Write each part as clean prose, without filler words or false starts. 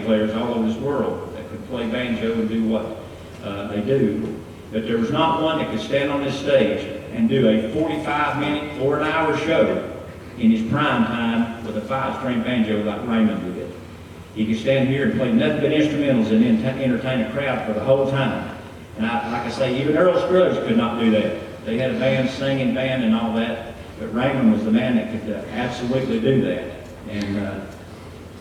banjo players all over this world that could play banjo and do what they do. But there was not one that could stand on this stage and do a 45-minute or an hour show in his prime time with a 5-string banjo like Raymond did. He could stand here and play nothing but instrumentals and entertain a crowd for the whole time. And like I say, even Earl Scruggs could not do that. They had a band, singing band and all that, but Raymond was the man that could absolutely do that. And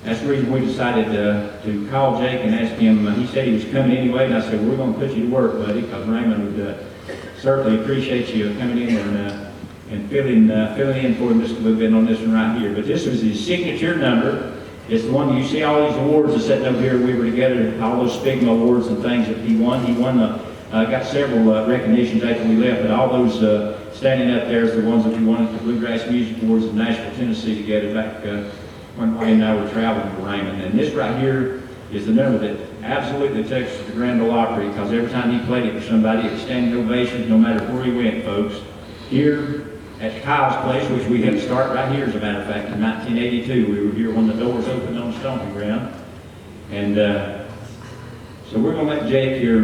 that's the reason we decided to call Jake and ask him. He said he was coming anyway, and I said, we're going to put you to work, buddy, because Raymond would certainly appreciate you coming in and filling in for him just a little bit on this one right here. But this was his signature number. It's the one you see all these awards are sitting up here. We were together, all those Stigma awards and things that he won. He won, got several recognitions after we left, but all those standing up there is the ones that we won at the Bluegrass Music Awards in Nashville, Tennessee together back when Wayne and I were traveling with Raymond. And this right here is the number that absolutely takes the Grand Ole Opry, because every time he played it for somebody, it was standing ovations no matter where he went, folks. Here at Kyle's place, which we had to start right here, as a matter of fact, in 1982. We were here when the doors opened on Stomping Ground. And so we're going to let Jake here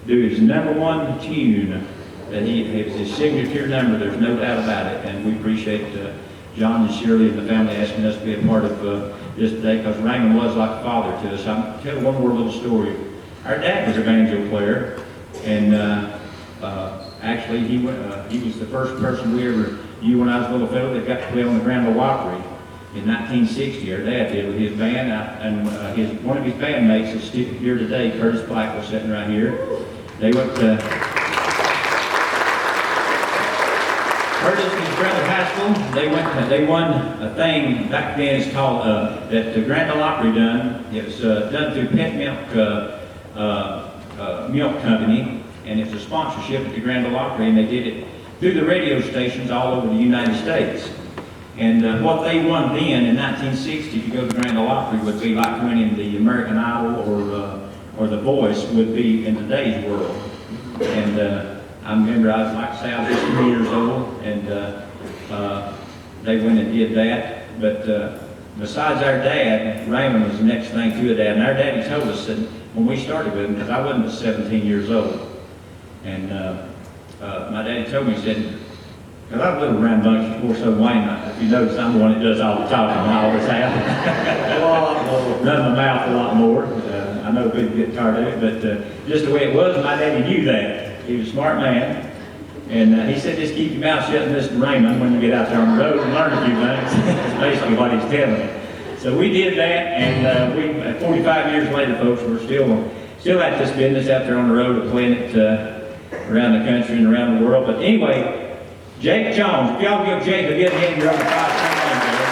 do his #1 tune that it was his signature number. There's no doubt about it. And we appreciate John and Shirley and the family asking us to be a part of this today, because Raymond was like a father to us. I'll tell one more little story. Our dad was a banjo player, and actually, he was the first person we ever knew when I was a little fellow that got to play on the Grand Ole Opry in 1960. Our dad did with his band, and one of his bandmates is still here today, Curtis Black, was sitting right here. They went to Curtis and his brother Haskell. They won a thing back then. It's called that the Grand Ole Opry done. It was done through Pet Milk Company. And it's a sponsorship at the Grand Ole Opry, and they did it through the radio stations all over the United States. And what they won then in 1960 to go to the Grand Ole Opry would be like winning the American Idol or The Voice would be in today's world. And I remember, I was just 3 years old, and they went and did that. But besides our dad, Raymond was the next thing to a dad. And our daddy told us that when we started with him, because I wasn't but 17 years old, and my daddy told me, he said, because I was a little rambunctious before, so Wayne, if you notice, I'm the one that does all the talking, I always have. Run my mouth a lot more. I know people get tired of it, but just the way it was, my daddy knew that. He was a smart man. And he said, just keep your mouth shut, Mr. Raymond, when you get out there on the road and learn a few things. That's basically what he's telling me. So we did that, and 45 years later, folks, we're still at this business out there on the road, playing it around the country and around the world. But anyway, Jake Jones, if y'all give Jake a good hand here on the 5-string banjo.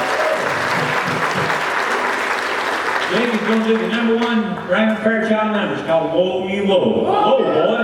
Jake is going to do the #1 Raymond Fairchild number. It's called Whoa, You Whoa. Whoa, boy.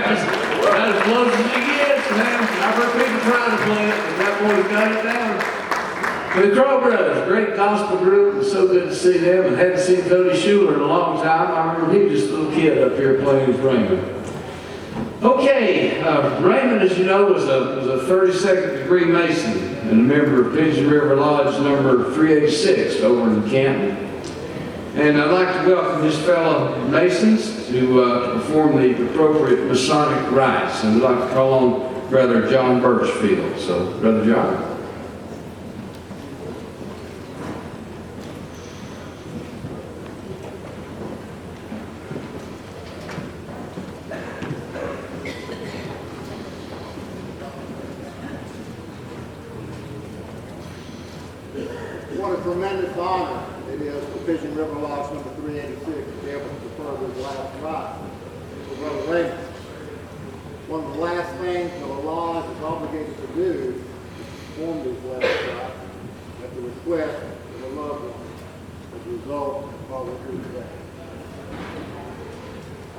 About as close as it gets, man. I've heard people try to play it, but that boy's got it down. The Crow Brothers, great gospel group. It's so good to see them, and hadn't seen Cody Schuler in a long time. I remember he was just a little kid up here playing with Raymond. Okay, Raymond, as you know, was a 32nd degree Mason and a member of Pigeon River Lodge number 386 over in Canton. And I'd like to welcome his fellow Masons to perform the appropriate Masonic rites. And I'd like to call on Brother John Birchfield. So, Brother John. What a tremendous honor it is for Pigeon River Lodge number 386 to be able to defer this last rite for Brother Raymond. One of the last things that a lodge is obligated to do is perform these last rites at the request of a loved one as a result of Father Drew's death.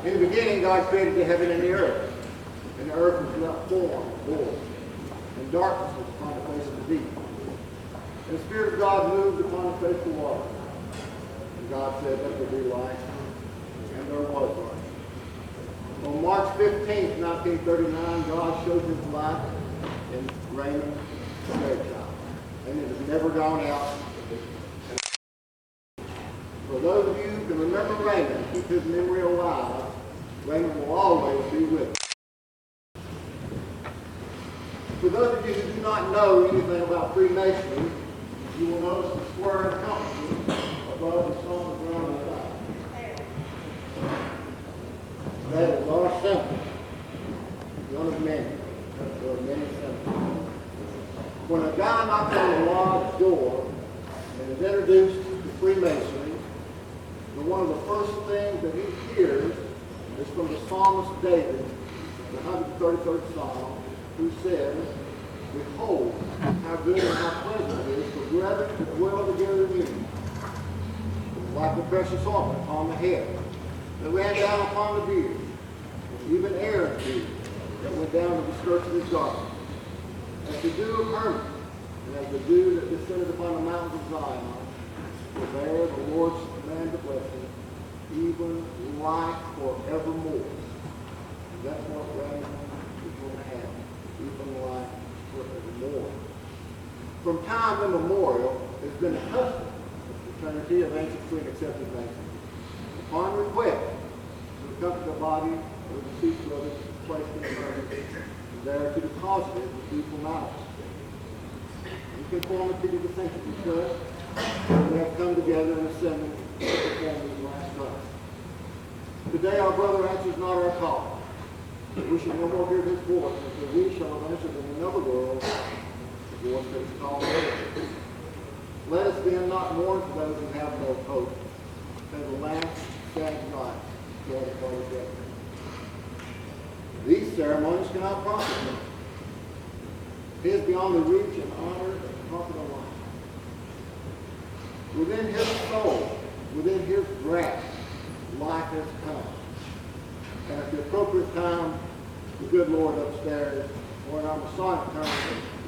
In the beginning, God created the heaven and the earth was without form or void, and darkness was upon the face of the deep. And the Spirit of God moved upon the face of the water. And God said, let there be light. And there was light. On March 15th, 1939, God showed his light in Raymond, Fairchild. And it has never gone out. For those of you who can remember Raymond, keep his memory alive, Raymond will always be with us. For those of you who do not know anything about Freemasonry, you will notice the square compass above the stone ground side. That is our symbol. One of many. There are many symbols. When a guy knocks on the lodge door and is introduced to Freemasonry, one of the first things that he hears is from the psalmist David, the 133rd Psalm, who says, behold, how good and how pleasant it is for brethren to dwell together in unity. Like the precious ointment upon the head, that ran down upon the beard, and even Aaron's beard, that went down to the skirts of his garment. As the dew of Hermon, and as the dew that descended upon the mountains of Zion, for there the Lord's command to blessing, even life forevermore. And that's what Raymond is going to have, even life forevermore. From time immemorial, it's been a custom of the fraternity of ancient free and accepted Masons, upon request, to accompany the body of the deceased brother placed in the murder, and there to deposit it with due formality. In conformity to the sanctity trust, we have come together and assembled to perform these last rites. Today our brother answers not our call. We shall no more hear his voice until we shall have answered in another world the voice that is called heaven. Let us then not mourn for those who have no hope, and the last sad night joy the Father's death. These ceremonies cannot profit him. He is beyond the reach and honor and comfort of life. Within his soul, within his grasp, life has come. And at the appropriate time, the good Lord upstairs, or in our Masonic terms,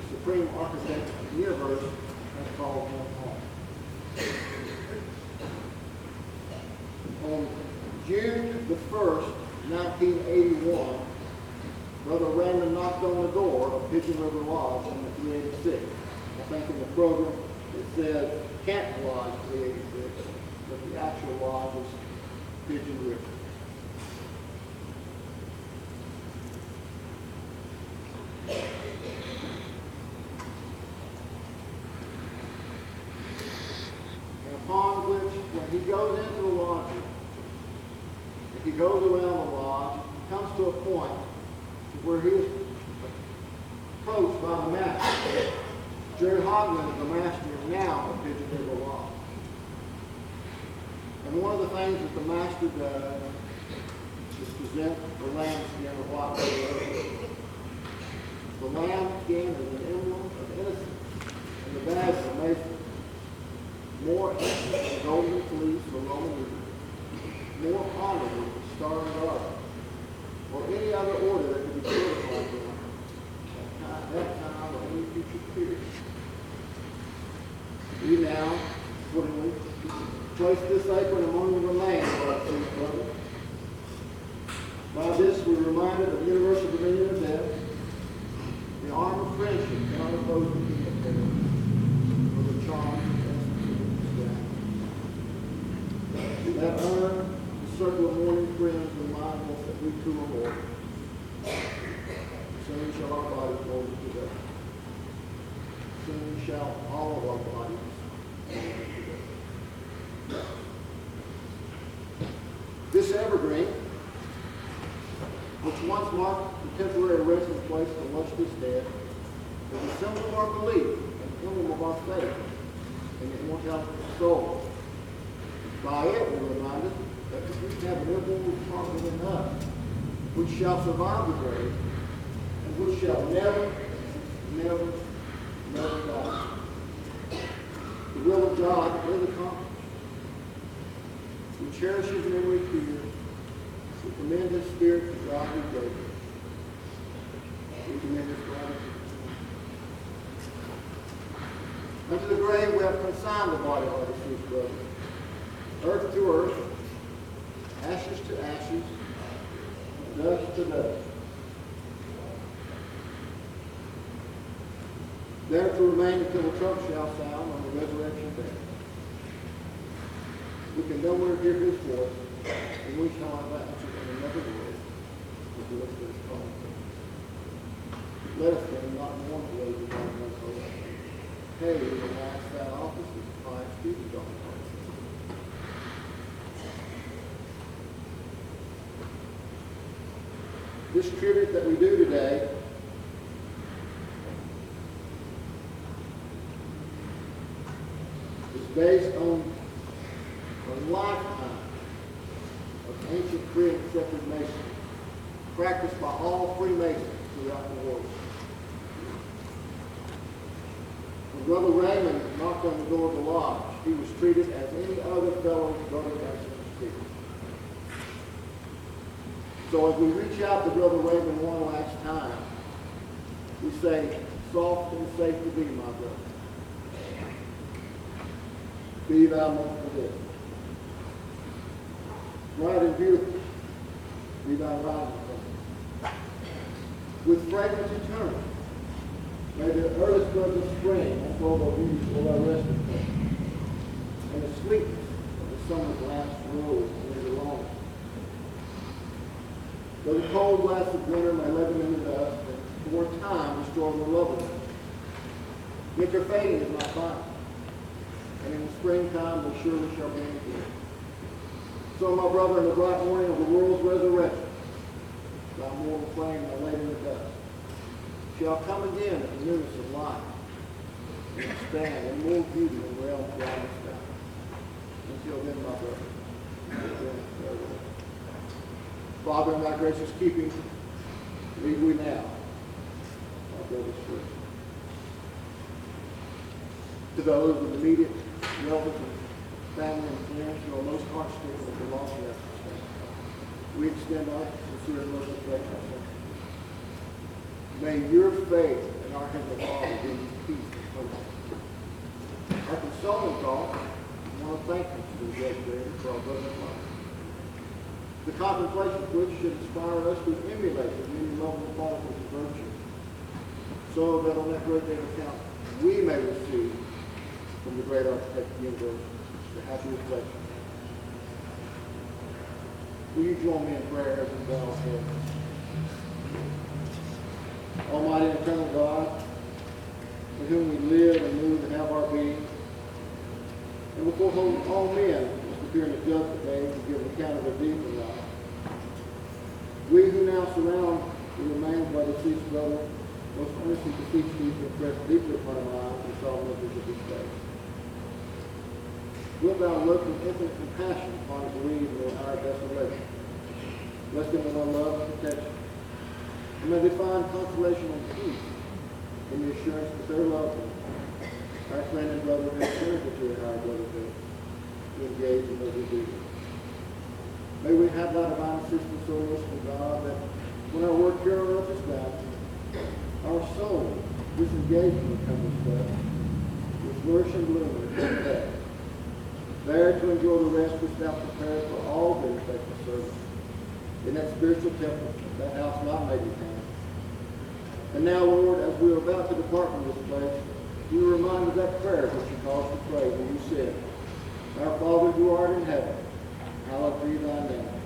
the Supreme Architect of the universe, has called him home. On June the 1st, 1981, Brother Raymond knocked on the door of Pigeon River Lodge number 386. I think in the program it said Canton Lodge 386, but the actual lodge is Pigeon River. And upon which, when he goes into the lodge, if he goes around the lodge, he comes to a point where he is approached by the master. Jerry Hoglin is the master now of Pigeon River Lodge. And one of the things that the master does is present the lambskin of white rose. The lambskin is an emblem of innocence, and the badge of Mason, more ancient than golden fleece or Roman eagle, more honorable than star and garter, or any other order Place this apron among the remains of our faith, brother. By this we're reminded of the universal dominion of death, the arm of friendship cannot oppose the kingdom of heaven, for the charm of death. That honor, the circle of mourning friends remind us that we too are mortal. Soon shall our bodies go to death. Soon shall all of our bodies go to death. This evergreen, which once marked the temporary resting place of the lustrous dead, is a symbol of our belief and emblem of our faith in the immortality of the soul. By it, we're reminded that we have an immortal part within us, which shall survive the grave, and which shall never, never, never die. The will of God is accomplished. We cherish his memory here. We commend his spirit to God who gave it. We commend his gratitude. Unto the grave we have consigned the body of our deceased brother. Earth to earth, ashes to ashes, dust to dust. There to remain until the trump shall sound on the resurrection day. We can nowhere hear his voice, and we shall have answered in another world with the rest of his calling. Let us then not mourn the way we want to know. Hey, the last that office is pious duty on the part. This tribute that we do today is based on a lifetime of ancient free and accepted masonry, practiced by all Freemasons throughout the world. When Brother Raymond knocked on the door of the lodge, he was treated as any other fellow Brother Mason was treated. So as we reach out to Brother Raymond one last time, we say, soft and safe to be, my brother. Be thou most forgiven. Bright and beautiful, be thy rising place. With fragrance eternal, may the earliest birds of spring unfold our beauties for thy resting place, and the sweetness of the summer's last rose linger long. Though the cold blast of winter may leaven into dust, and for time restore their loveliness, yet their fading is not final, and in the springtime they surely shall be again. So, my brother, in the bright morning of the world's resurrection, thy mortal flame that laid in the dust, shall come again at the newness of life, and expand in more beauty and realms beyond the sky. Until then, my brother, farewell. Father, in thy gracious keeping, leave we now, our brother's church. To those with immediate relatives and family and friends who are most heart-stricken with the loss of that family, we extend our sincere and most grateful thanks. May your faith in our Heavenly Father give you peace and hope. Our consoling thought, I want to thank you for the great day for our brother's life. The contemplation of which should inspire us to emulate the many lovely qualities of virtue, so that on that great day of account we may receive from the great architect of the universe the happy reflection. Will you join me in prayer as we bow our heads? Almighty and eternal God, with whom we live and move and have our being, and before whom all men must appear in the judgment day to give an account of their deeds in life, we who now surround the remains of our deceased brother most earnestly beseech thee to impress deeply upon our minds the solemn memories of this day. Wilt thou look with infinite compassion upon the bereaved in our desolation? Bless them with thy love and protection. And may they find consolation and peace in the assurance that their loved ones, our friend and brother, have turned into our brotherhood to engage in those duties. May we have thy divine assistance, O merciful God, that when our work here on earth is done, our soul, disengaged from the coming stuff, will flourish and bloom in death. there to enjoy the rest which thou prepared for all their faithful servants. In that spiritual temple, that house not made with hands. And now, Lord, as we are about to depart from this place, you remind of that prayer which you caused to pray when you said, Our Father who art in heaven, hallowed be thy name.